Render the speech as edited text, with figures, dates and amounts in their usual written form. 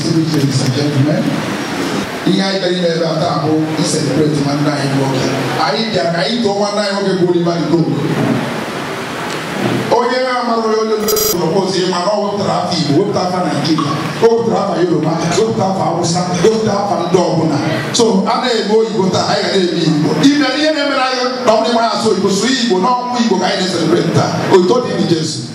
distinguished ladies and gentlemen. In I very never table, he celebrates one night walking. I did I to one night of a good man go. Oh, yeah, I'm a royal proposing my own traffic, what happened in Kenya, go traffic Yoruba, go traffic Hausa, go traffic Doguna. So, I know you go to higher even the enemy, I don't know, so it was sweet, but not we go guidance and renter, or told him Jesus.